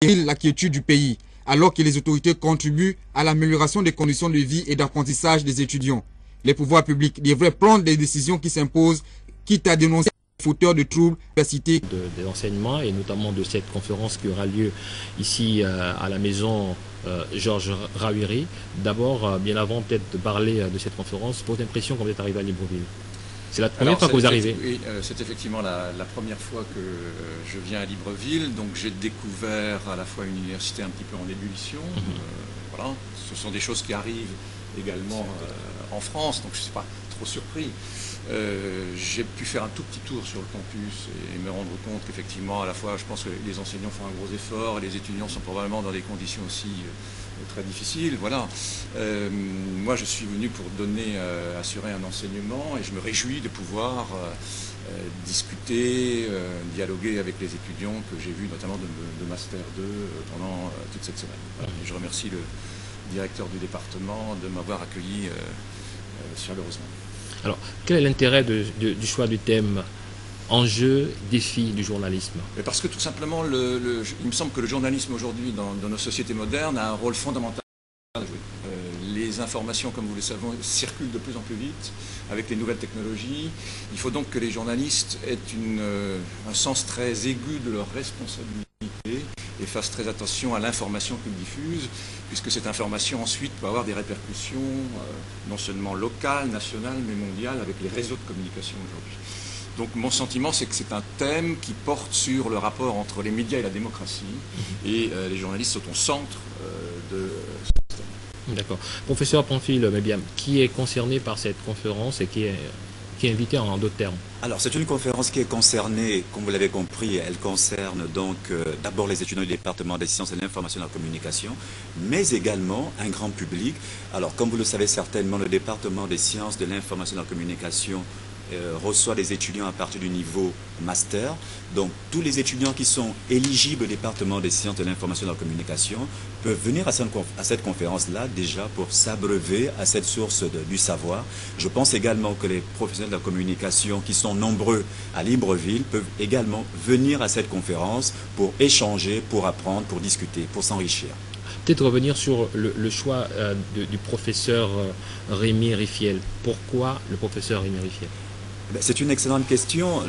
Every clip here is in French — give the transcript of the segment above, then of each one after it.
la quiétude du pays, alors que les autorités contribuent à l'amélioration des conditions de vie et d'apprentissage des étudiants. Les pouvoirs publics devraient prendre des décisions qui s'imposent, quitte à dénoncer les fauteurs de troubles l'université. Des enseignements et notamment de cette conférence qui aura lieu ici à la maison Georges Rawiri. D'abord, bien avant peut-être de parler de cette conférence, votre impression quand vous êtes arrivé à Libreville? C'est la première fois que vous arrivez? Oui, c'est effectivement la première fois que je viens à Libreville. Donc j'ai découvert à la fois une université un petit peu en ébullition. Voilà, ce sont des choses qui arrivent également en France, donc je ne suis pas trop surpris. J'ai pu faire un tout petit tour sur le campus et me rendre compte qu'effectivement, à la fois, je pense que les enseignants font un gros effort et les étudiants sont probablement dans des conditions aussi très difficiles. Voilà. Moi, je suis venu pour assurer un enseignement et je me réjouis de pouvoir discuter, dialoguer avec les étudiants que j'ai vus, notamment de Master 2, pendant toute cette semaine. Voilà. Et je remercie le directeur du département de m'avoir accueilli chaleureusement. Alors, quel est l'intérêt du choix du thème enjeux, défis du journalisme? Parce que tout simplement, il me semble que le journalisme aujourd'hui, dans nos sociétés modernes, a un rôle fondamental à jouer. Les informations, comme vous le savez, circulent de plus en plus vite avec les nouvelles technologies. Il faut donc que les journalistes aient un sens très aigu de leur responsabilité et fassent très attention à l'information qu'ils diffusent, puisque cette information ensuite peut avoir des répercussions non seulement locales, nationales, mais mondiales avec les réseaux de communication aujourd'hui. Donc mon sentiment, c'est que c'est un thème qui porte sur le rapport entre les médias et la démocratie, et les journalistes sont au centre de ce thème. D'accord. Professeur Pamphile Mébiam, qui est concerné par cette conférence et qui est invité en d'autres termes? Alors, c'est une conférence qui est concernée, comme vous l'avez compris, elle concerne donc d'abord les étudiants du département des sciences de l'information et de la communication, mais également un grand public. Alors, comme vous le savez certainement, le département des sciences de l'information et de la communication reçoit des étudiants à partir du niveau master. Donc, tous les étudiants qui sont éligibles au département des sciences de l'information et de la communication peuvent venir à cette conférence-là déjà pour s'abreuver à cette source du savoir. Je pense également que les professionnels de la communication qui sont nombreux à Libreville peuvent également venir à cette conférence pour échanger, pour apprendre, pour discuter, pour s'enrichir. Peut-être revenir sur le choix du professeur Rémi Riffiel. Pourquoi le professeur Rémi Riffiel? C'est une excellente question.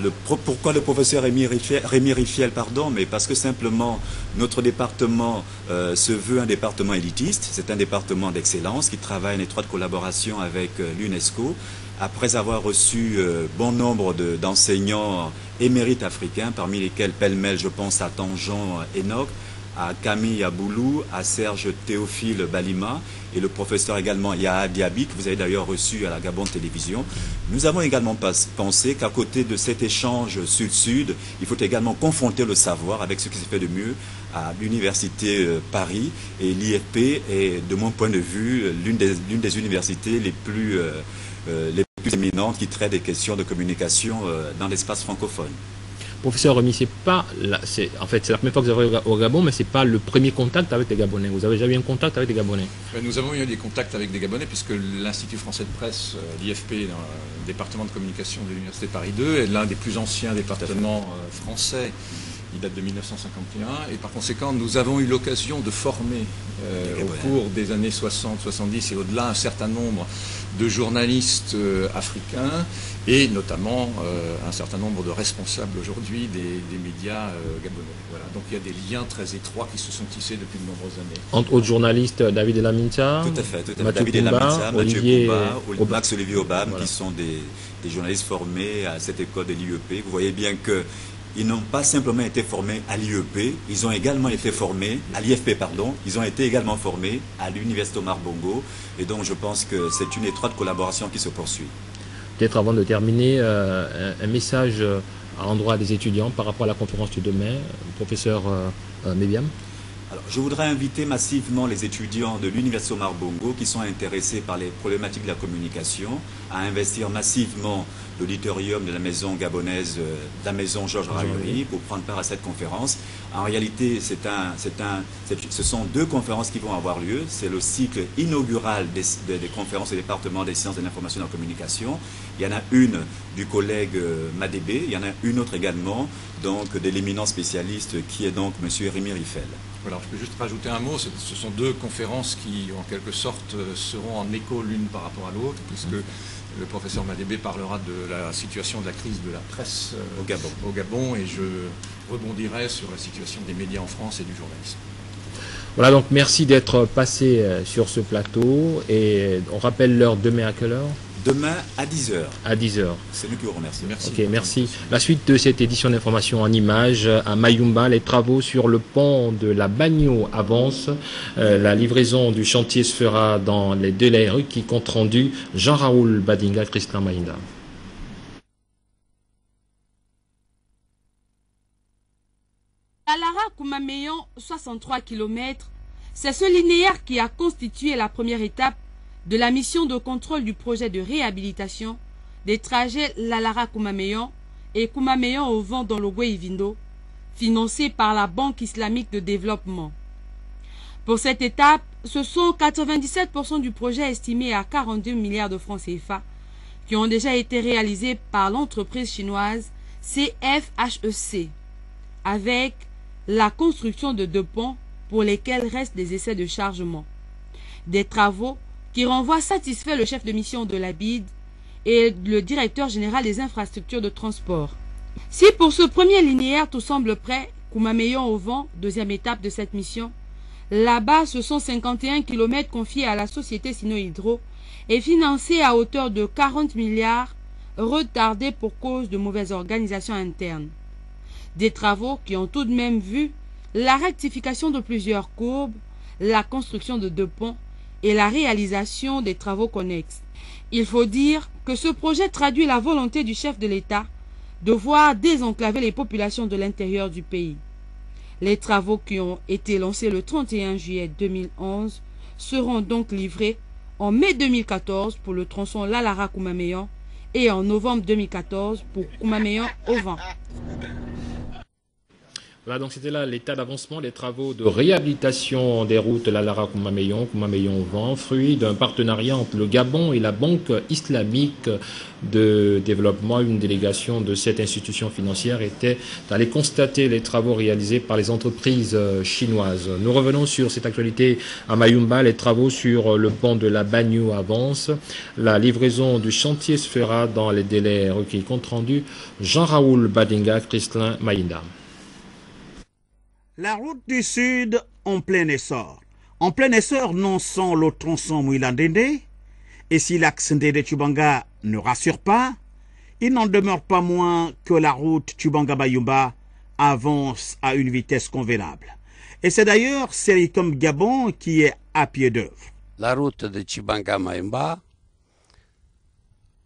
Pourquoi le professeur Rémi Riffiel, mais parce que simplement notre département se veut un département élitiste. C'est un département d'excellence qui travaille en étroite collaboration avec l'UNESCO. Après avoir reçu bon nombre d'enseignants émérites africains, parmi lesquels pêle-mêle, je pense à Tanjean Enoch, à Camille Aboulou, à Serge Théophile Balima et le professeur également Yaha Diaby, que vous avez d'ailleurs reçu à la Gabon Télévision. Nous avons également pensé qu'à côté de cet échange sud-sud, il faut également confronter le savoir avec ce qui se fait de mieux à l'université Paris, et l'IFP est, de mon point de vue, l'une des universités les plus éminentes qui traitent des questions de communication dans l'espace francophone. Professeur Rémi, en fait, c'est la première fois que vous avez au Gabon, mais ce n'est pas le premier contact avec les Gabonais. Vous avez déjà eu un contact avec les Gabonais? Nous avons eu des contacts avec des Gabonais, puisque l'Institut français de presse, l'IFP, dans le département de communication de l'Université Paris 2, est l'un des plus anciens départements français. Il date de 1951, et par conséquent, nous avons eu l'occasion de former au cours des années 60, 70 et au-delà un certain nombre de journalistes africains, et notamment un certain nombre de responsables aujourd'hui des médias gabonais. Voilà. Donc il y a des liens très étroits qui se sont tissés depuis de nombreuses années. Entre autres journalistes, David Elaminta, tout à fait. David Elaminta, Olivier Max Olivier Obam, voilà, qui sont des journalistes formés à cette école de l'IEP. Vous voyez bien que ils n'ont pas simplement été formés à l'IEP, ils ont également été formés à l'IFP, ils ont été également formés à l'Université Omar Bongo, et donc je pense que c'est une étroite collaboration qui se poursuit. Peut-être avant de terminer, un message à l'endroit des étudiants par rapport à la conférence de demain, professeur Mébiam. Alors, je voudrais inviter massivement les étudiants de l'Université Omar Bongo qui sont intéressés par les problématiques de la communication à investir massivement l'auditorium de la maison gabonaise, de la maison Georges Rawiri, pour prendre part à cette conférence. En réalité, ce sont deux conférences qui vont avoir lieu. C'est le cycle inaugural des conférences au département des sciences de l'information et de la communication. Il y en a une du collègue Madébé, il y en a une autre également donc, de l'éminent spécialiste qui est donc M. Rémi Riffiel. Voilà, je peux juste rajouter un mot. Ce sont deux conférences qui, en quelque sorte, seront en écho l'une par rapport à l'autre, puisque le professeur Madébé parlera de la situation de la crise de la presse au Gabon, et je rebondirai sur la situation des médias en France et du journalisme. Voilà, donc merci d'être passé sur ce plateau, et on rappelle l'heure demain à quelle heure? Demain à 10h. À 10h. C'est nous qui vous remercions. Merci. Ok, merci. La suite de cette édition d'information en images à Mayumba, les travaux sur le pont de la Bagno avancent. La livraison du chantier se fera dans les délais requis. Compte rendu Jean-Raoul Badinga, Christian Maïnda. Alara Kumameyon, 63 km, c'est ce linéaire qui a constitué la première étape de la mission de contrôle du projet de réhabilitation des trajets Lalara Kumameyon et Kumameyon au vent dans le Goueivindo, financé par la Banque islamique de développement. Pour cette étape, ce sont 97% du projet estimé à 42 milliards de francs CFA qui ont déjà été réalisés par l'entreprise chinoise CFHEC, avec la construction de 2 ponts pour lesquels restent des essais de chargement. Des travaux qui renvoient satisfait le chef de mission de la BID et le directeur général des infrastructures de transport. Si pour ce premier linéaire tout semble prêt, Kumameyon au vent, deuxième étape de cette mission, là-bas ce sont 51 km confiés à la société Sino-Hydro et financés à hauteur de 40 milliards, retardés pour cause de mauvaise organisation interne. Des travaux qui ont tout de même vu la rectification de plusieurs courbes, la construction de 2 ponts et la réalisation des travaux connexes. Il faut dire que ce projet traduit la volonté du chef de l'État de voir désenclaver les populations de l'intérieur du pays. Les travaux qui ont été lancés le 31 juillet 2011 seront donc livrés en mai 2014 pour le tronçon Lalara Kumameyon et en novembre 2014 pour Kumameyon au vent. Voilà, donc c'était là l'état d'avancement des travaux de réhabilitation des routes Lalara Kumameyon, Kumameyon au vent, fruit d'un partenariat entre le Gabon et la Banque islamique de développement. Une délégation de cette institution financière était allée constater les travaux réalisés par les entreprises chinoises. Nous revenons sur cette actualité à Mayumba. Les travaux sur le pont de la Bagno avancent. La livraison du chantier se fera dans les délais requis. Compte rendu Jean-Raoul Badinga, Christian Maïnda. La route du Sud en plein essor. En plein essor, non sans le tronçon Mouilandende. Et si l'axe de Tchubanga ne rassure pas, il n'en demeure pas moins que la route Tchubanga-Mayumba avance à une vitesse convenable. Et c'est d'ailleurs Sericom Gabon qui est à pied d'œuvre. La route de Tchubanga-Mayumba,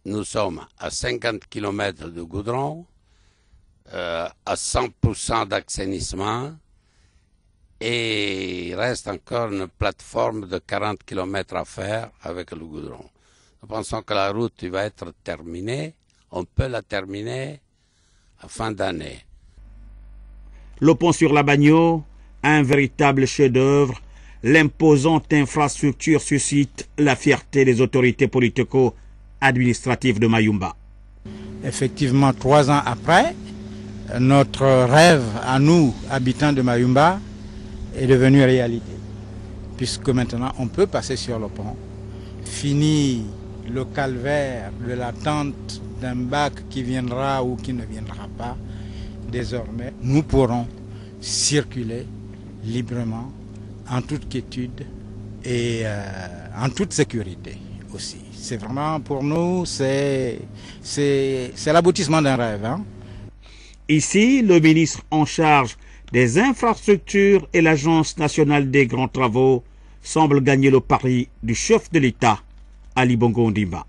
nous sommes à 50 km de goudron, à 100% d'assainissement, et il reste encore une plateforme de 40 km à faire avec le goudron. Nous pensons que la route va être terminée, on peut la terminer à fin d'année. Le pont sur la Bagno, un véritable chef-d'œuvre, l'imposante infrastructure suscite la fierté des autorités politico-administratives de Mayumba. Effectivement, 3 ans après, notre rêve à nous, habitants de Mayumba, est devenu réalité. Puisque maintenant, on peut passer sur le pont. Fini le calvaire de l'attente d'un bac qui viendra ou qui ne viendra pas. Désormais, nous pourrons circuler librement, en toute quiétude et en toute sécurité aussi. C'est vraiment, pour nous, c'est l'aboutissement d'un rêve. Hein? Ici, le ministre en charge des infrastructures et l'Agence nationale des grands travaux semblent gagner le pari du chef de l'État, Ali Bongo Ondimba.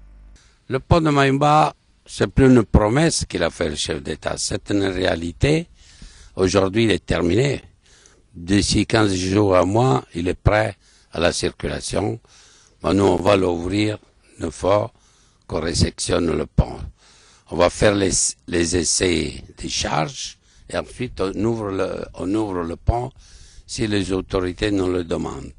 Le pont de Mayumba, c'est plus une promesse qu'il a fait le chef d'État, c'est une réalité. Aujourd'hui, il est terminé. D'ici 15 jours à mois, il est prêt à la circulation. Nous, on va l'ouvrir une fois qu'on réceptionne le pont. On va faire les essais des charges et ensuite on ouvre le pont si les autorités nous le demandent.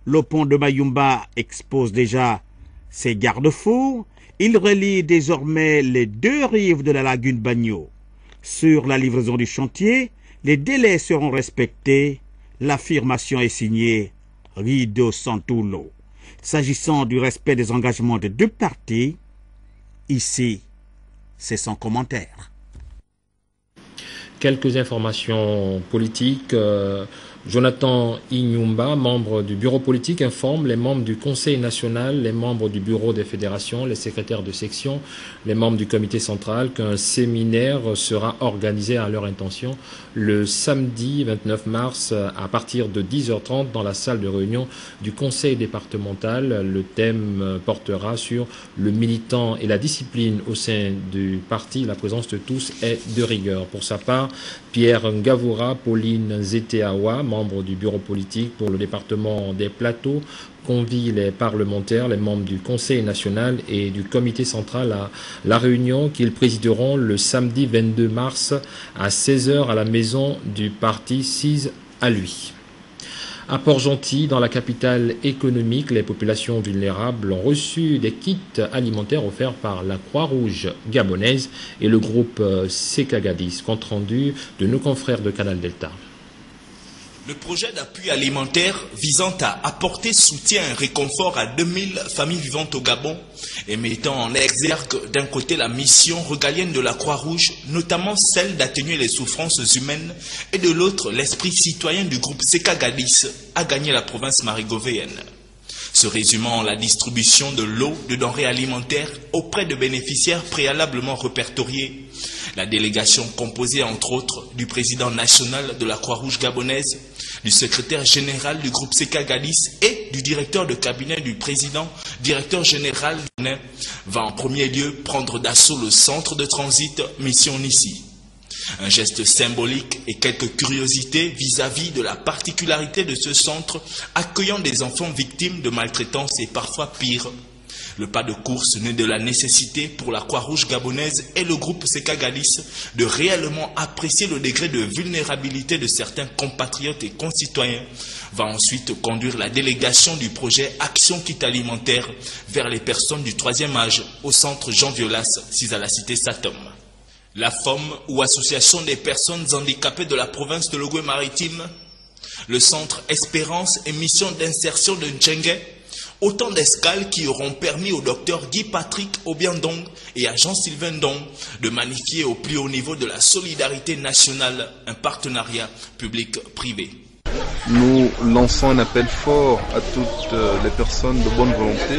Le pont de Mayumba expose déjà ses garde-fous. Il relie désormais les 2 rives de la lagune Bagno. Sur la livraison du chantier, les délais seront respectés. L'affirmation est signée Rido Santulo. S'agissant du respect des engagements des deux parties, ici, c'est sans commentaire. Quelques informations politiques. Jonathan Inyumba, membre du bureau politique, informe les membres du Conseil national, les membres du bureau des fédérations, les secrétaires de section, les membres du comité central qu'un séminaire sera organisé à leur intention le samedi 29 mars à partir de 10h30 dans la salle de réunion du Conseil départemental. Le thème portera sur le militant et la discipline au sein du parti. La présence de tous est de rigueur. Pour sa part, Pierre Ngavoura, Pauline Zeteawa, membre du bureau politique pour le département des Plateaux, convie les parlementaires, les membres du Conseil national et du comité central à la réunion qu'ils présideront le samedi 22 mars à 16h à la maison du parti 6 à lui. À Port-Gentil, dans la capitale économique, les populations vulnérables ont reçu des kits alimentaires offerts par la Croix-Rouge gabonaise et le groupe Sekagadis, compte rendu de nos confrères de Canal Delta. Le projet d'appui alimentaire visant à apporter soutien et réconfort à 2000 familles vivantes au Gabon et mettant en exergue d'un côté la mission régalienne de la Croix-Rouge, notamment celle d'atténuer les souffrances humaines, et de l'autre l'esprit citoyen du groupe Sekagadis, a gagné la province marigovéenne. Se résumant la distribution de l'eau, de denrées alimentaires auprès de bénéficiaires préalablement répertoriés, la délégation composée entre autres du président national de la Croix-Rouge gabonaise, du secrétaire général du groupe Sekagadis et du directeur de cabinet du président, directeur général va en premier lieu prendre d'assaut le centre de transit Mission Nissi. Un geste symbolique et quelques curiosités vis-à-vis de la particularité de ce centre accueillant des enfants victimes de maltraitance et parfois pire. Le pas de course naît de la nécessité pour la Croix-Rouge gabonaise et le groupe Sekagadis de réellement apprécier le degré de vulnérabilité de certains compatriotes et concitoyens, va ensuite conduire la délégation du projet Action Kit Alimentaire vers les personnes du 3e âge au centre Jean Violas, 6 à la cité Satom. La FOM ou Association des personnes handicapées de la province de l'Ogooué-Maritime, le centre Espérance et mission d'insertion de Ntchengue, autant d'escales qui auront permis au docteur Guy Patrick Obiandong et à Jean-Sylvain Dong de magnifier au plus haut niveau de la solidarité nationale un partenariat public-privé. Nous lançons un appel fort à toutes les personnes de bonne volonté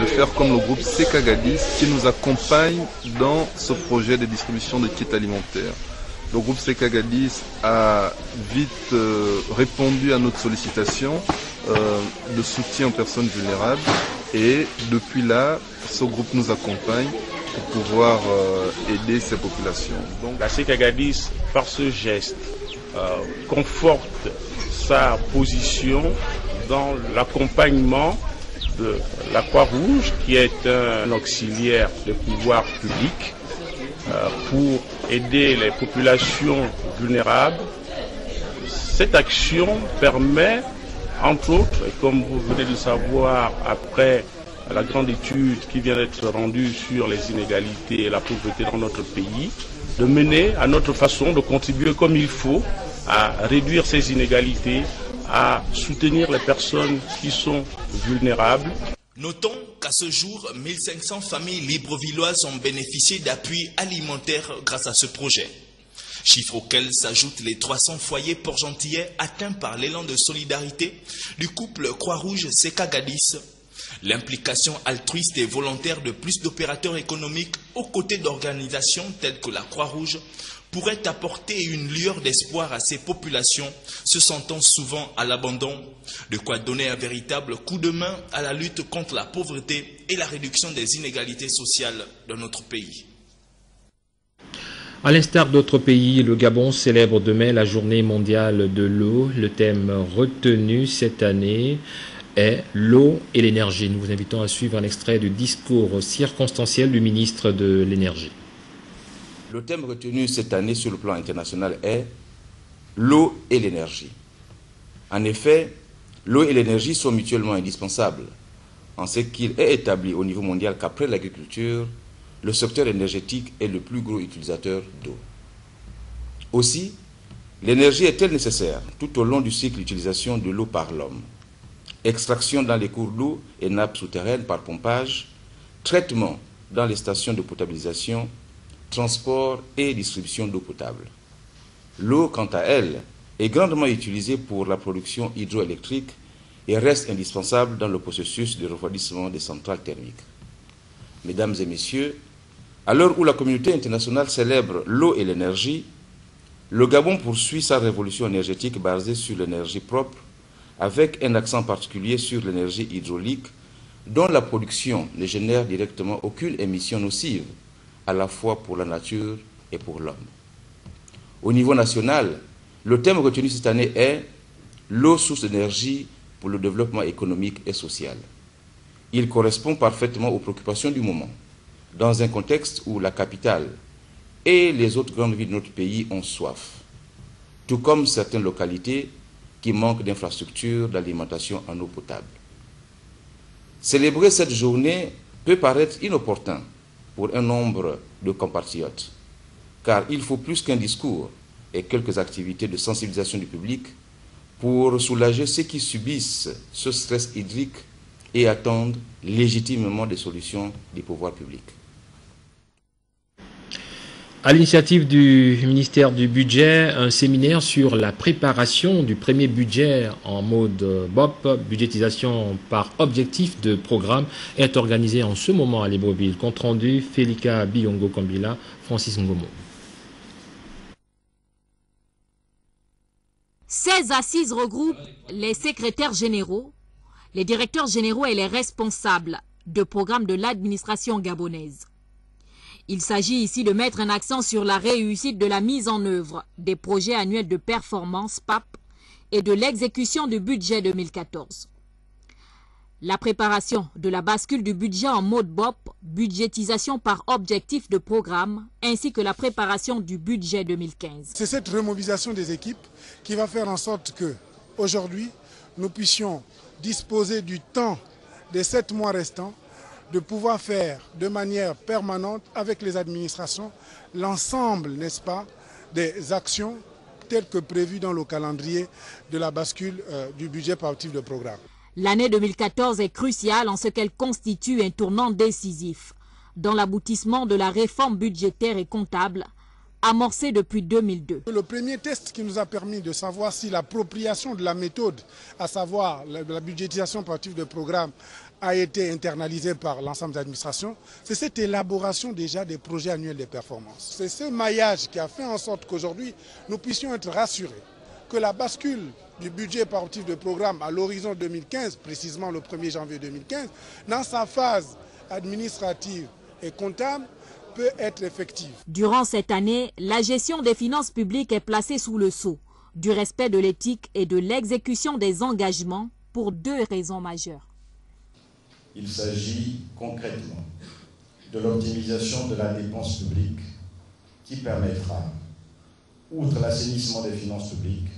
de faire comme le groupe Sekagadis qui nous accompagne dans ce projet de distribution de kits alimentaires. Le groupe Sekagadis a vite répondu à notre sollicitation de soutien aux personnes vulnérables et depuis là, ce groupe nous accompagne pour pouvoir aider ces populations. Donc, la Sekagadis, par ce geste, conforte sa position dans l'accompagnement de la Croix-Rouge, qui est un auxiliaire des pouvoirs publics pour aider les populations vulnérables. Cette action permet, entre autres, et comme vous venez de le savoir, après la grande étude qui vient d'être rendue sur les inégalités et la pauvreté dans notre pays, de mener à notre façon de contribuer comme il faut à réduire ces inégalités, à soutenir les personnes qui sont vulnérables. Notons qu'à ce jour, 1500 familles librevilloises ont bénéficié d'appui alimentaire grâce à ce projet. Chiffre auquel s'ajoutent les 300 foyers port-gentillais atteints par l'élan de solidarité du couple Croix-Rouge Sekagadis. L'implication altruiste et volontaire de plus d'opérateurs économiques aux côtés d'organisations telles que la Croix-Rouge pourrait apporter une lueur d'espoir à ces populations se sentant souvent à l'abandon, de quoi donner un véritable coup de main à la lutte contre la pauvreté et la réduction des inégalités sociales dans notre pays. À l'instar d'autres pays, le Gabon célèbre demain la journée mondiale de l'eau. Le thème retenu cette année est l'eau et l'énergie. Nous vous invitons à suivre un extrait du discours circonstanciel du ministre de l'Énergie. Le thème retenu cette année sur le plan international est l'eau et l'énergie. En effet, l'eau et l'énergie sont mutuellement indispensables, en ce qu'il est établi au niveau mondial qu'après l'agriculture, le secteur énergétique est le plus gros utilisateur d'eau. Aussi, L'énergie est-elle nécessaire tout au long du cycle d'utilisation de l'eau par l'homme? Extraction dans les cours d'eau et nappes souterraines par pompage, traitement dans les stations de potabilisation, transport et distribution d'eau potable. L'eau, quant à elle, est grandement utilisée pour la production hydroélectrique et reste indispensable dans le processus de refroidissement des centrales thermiques. Mesdames et messieurs, à l'heure où la communauté internationale célèbre l'eau et l'énergie, le Gabon poursuit sa révolution énergétique basée sur l'énergie propre, avec un accent particulier sur l'énergie hydraulique, dont la production ne génère directement aucune émission nocive, à la fois pour la nature et pour l'homme. Au niveau national, le thème retenu cette année est « L'eau, source d'énergie pour le développement économique et social ». Il correspond parfaitement aux préoccupations du moment, dans un contexte où la capitale et les autres grandes villes de notre pays ont soif, tout comme certaines localités qui manquent d'infrastructures d'alimentation en eau potable. Célébrer cette journée peut paraître inopportun pour un nombre de compatriotes, car il faut plus qu'un discours et quelques activités de sensibilisation du public pour soulager ceux qui subissent ce stress hydrique et attendent légitimement des solutions des pouvoirs publics. À l'initiative du ministère du Budget, un séminaire sur la préparation du premier budget en mode BOP, budgétisation par objectif de programme, est organisé en ce moment à Libreville. Compte rendu, Félika Biongo Kambila, Francis Ngomo. 16 assises regroupent les secrétaires généraux, les directeurs généraux et les responsables de programmes de l'administration gabonaise. Il s'agit ici de mettre un accent sur la réussite de la mise en œuvre des projets annuels de performance PAP et de l'exécution du budget 2014. La préparation de la bascule du budget en mode BOP, budgétisation par objectif de programme, ainsi que la préparation du budget 2015. C'est cette remobilisation des équipes qui va faire en sorte que, aujourd'hui, nous puissions disposer du temps des 7 mois restants de pouvoir faire de manière permanente avec les administrations l'ensemble, n'est-ce pas, des actions telles que prévues dans le calendrier de la bascule du budget par objectif de programme. L'année 2014 est cruciale en ce qu'elle constitue un tournant décisif dans l'aboutissement de la réforme budgétaire et comptable amorcée depuis 2002. Le premier test qui nous a permis de savoir si l'appropriation de la méthode, à savoir la budgétisation par objectif de programme, a été internalisée par l'ensemble des administrations, c'est cette élaboration déjà des projets annuels de performance. C'est ce maillage qui a fait en sorte qu'aujourd'hui, nous puissions être rassurés que la bascule du budget par objectif de programme à l'horizon 2015, précisément le 1er janvier 2015, dans sa phase administrative et comptable, peut être effective. Durant cette année, la gestion des finances publiques est placée sous le sceau du respect de l'éthique et de l'exécution des engagements pour 2 raisons majeures. Il s'agit concrètement de l'optimisation de la dépense publique qui permettra, outre l'assainissement des finances publiques,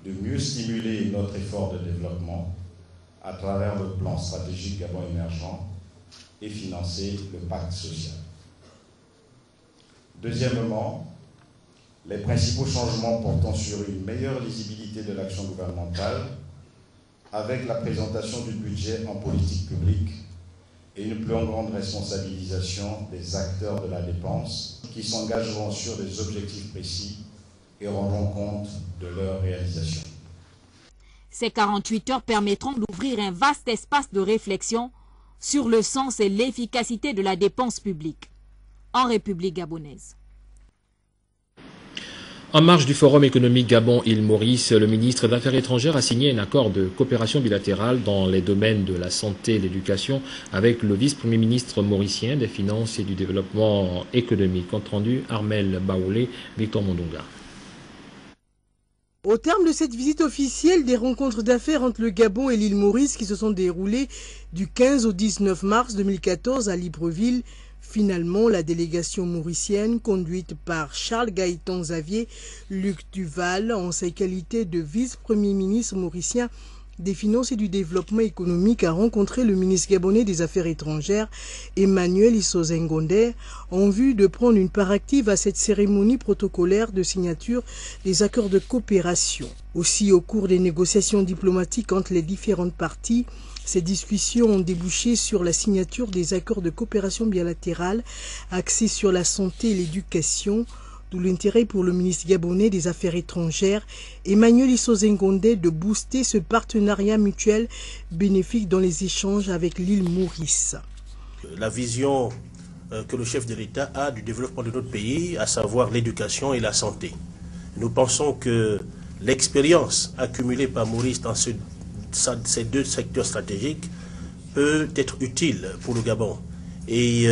de mieux stimuler notre effort de développement à travers le plan stratégique Gabon émergent et financer le pacte social. Deuxièmement, les principaux changements portant sur une meilleure lisibilité de l'action gouvernementale avec la présentation du budget en politique publique et une plus grande responsabilisation des acteurs de la dépense qui s'engageront sur des objectifs précis et rendront compte de leur réalisation. Ces 48 heures permettront d'ouvrir un vaste espace de réflexion sur le sens et l'efficacité de la dépense publique en République gabonaise. En marge du Forum économique Gabon-Île Maurice, le ministre des Affaires étrangères a signé un accord de coopération bilatérale dans les domaines de la santé et de l'éducation avec le vice-premier ministre mauricien des Finances et du Développement économique. Compte rendu, Armel Baoulé, Victor Mondonga. Au terme de cette visite officielle, des rencontres d'affaires entre le Gabon et l'île Maurice qui se sont déroulées du 15 au 19 mars 2014 à Libreville, finalement, la délégation mauricienne, conduite par Charles Gaëtan Xavier, Luc Duval, en sa qualité de vice-premier ministre mauricien, des Finances et du Développement économique a rencontré le ministre gabonais des Affaires étrangères, Emmanuel Isozengonde, en vue de prendre une part active à cette cérémonie protocolaire de signature des accords de coopération. Aussi, au cours des négociations diplomatiques entre les différentes parties, ces discussions ont débouché sur la signature des accords de coopération bilatérale axés sur la santé et l'éducation, d'où l'intérêt pour le ministre gabonais des Affaires étrangères, Emmanuel Isozengonde, de booster ce partenariat mutuel bénéfique dans les échanges avec l'île Maurice. La vision que le chef de l'État a du développement de notre pays, à savoir l'éducation et la santé. Nous pensons que l'expérience accumulée par Maurice dans ces deux secteurs stratégiques peut être utile pour le Gabon. Et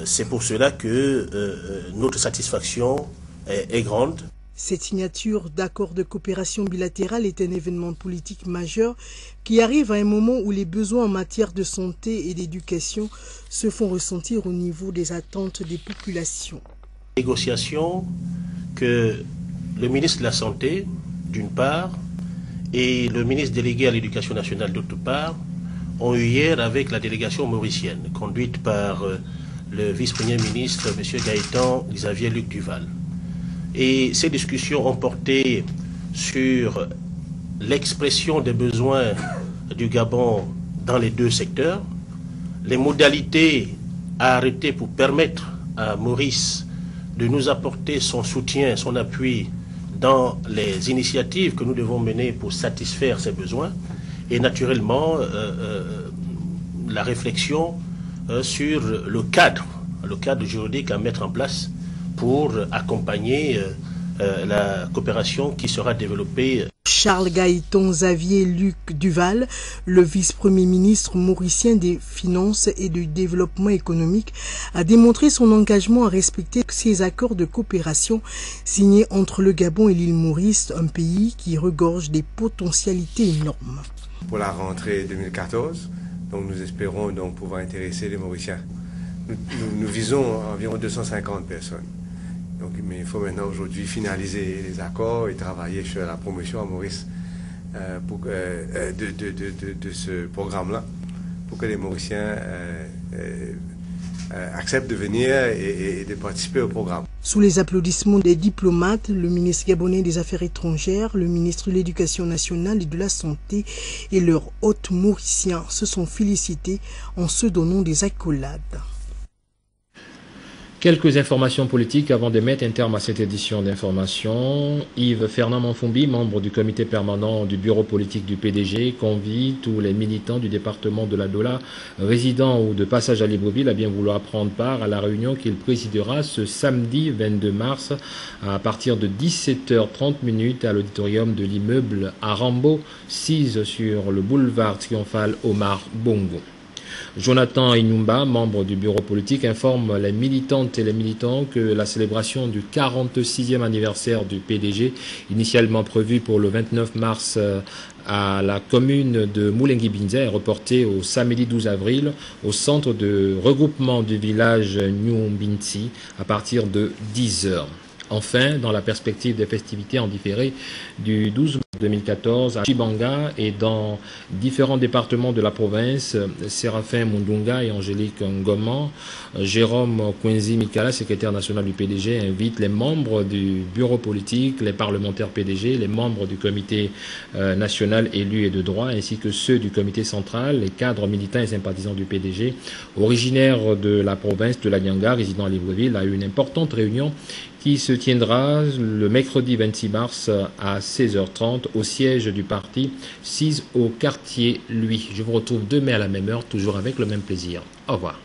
c'est pour cela que notre satisfaction est grande. Cette signature d'accord de coopération bilatérale est un événement politique majeur qui arrive à un moment où les besoins en matière de santé et d'éducation se font ressentir au niveau des attentes des populations. Négociation que le ministre de la Santé, d'une part, et le ministre délégué à l'Éducation nationale, d'autre part, ont eu hier avec la délégation mauricienne, conduite par le vice-premier ministre, M. Gaëtan Xavier Luc Duval. Et ces discussions ont porté sur l'expression des besoins du Gabon dans les deux secteurs, les modalités à arrêter pour permettre à Maurice de nous apporter son soutien, son appui dans les initiatives que nous devons mener pour satisfaire ces besoins, et naturellement la réflexion sur le cadre juridique à mettre en place pour accompagner la coopération qui sera développée. Charles Gaëtan Xavier Luc Duval, le vice-premier ministre mauricien des Finances et du Développement économique, a démontré son engagement à respecter ces accords de coopération signés entre le Gabon et l'île Maurice, un pays qui regorge des potentialités énormes. Pour la rentrée 2014, donc nous espérons donc pouvoir intéresser les Mauriciens. Nous visons environ 250 personnes. Donc, mais il faut maintenant aujourd'hui finaliser les accords et travailler sur la promotion à Maurice de ce programme-là, pour que les Mauriciens acceptent de venir et de participer au programme. Sous les applaudissements des diplomates, le ministre gabonais des Affaires étrangères, le ministre de l'Éducation nationale et de la Santé et leurs hôtes mauriciens se sont félicités en se donnant des accolades. Quelques informations politiques avant de mettre un terme à cette édition d'information. Yves Fernand Manfumbi, membre du comité permanent du bureau politique du PDG, convie tous les militants du département de la Dola, résidents ou de passage à Libreville, à bien vouloir prendre part à la réunion qu'il présidera ce samedi 22 mars à partir de 17h30 à l'auditorium de l'immeuble à Rambo, 6 sur le boulevard triomphal Omar Bongo. Jonathan Inumba, membre du bureau politique, informe les militantes et les militants que la célébration du 46e anniversaire du PDG, initialement prévue pour le 29 mars à la commune de Moulengi-Binza, est reportée au samedi 12 avril au centre de regroupement du village Nyumbinsi à partir de 10h. Enfin, dans la perspective des festivités en différé du 12 mars 2014 à Chibanga et dans différents départements de la province, Séraphin Mundunga et Angélique Ngoman, Jérôme Kwenzi Mikala, secrétaire national du PDG, invite les membres du bureau politique, les parlementaires PDG, les membres du comité national élus et de droit, ainsi que ceux du comité central, les cadres militants et sympathisants du PDG, originaires de la province de la Nyanga, résidant à Libreville, à une importante réunion qui se tiendra le mercredi 26 mars à 16h30 au siège du parti 6 au quartier Lui. Je vous retrouve demain à la même heure, toujours avec le même plaisir. Au revoir.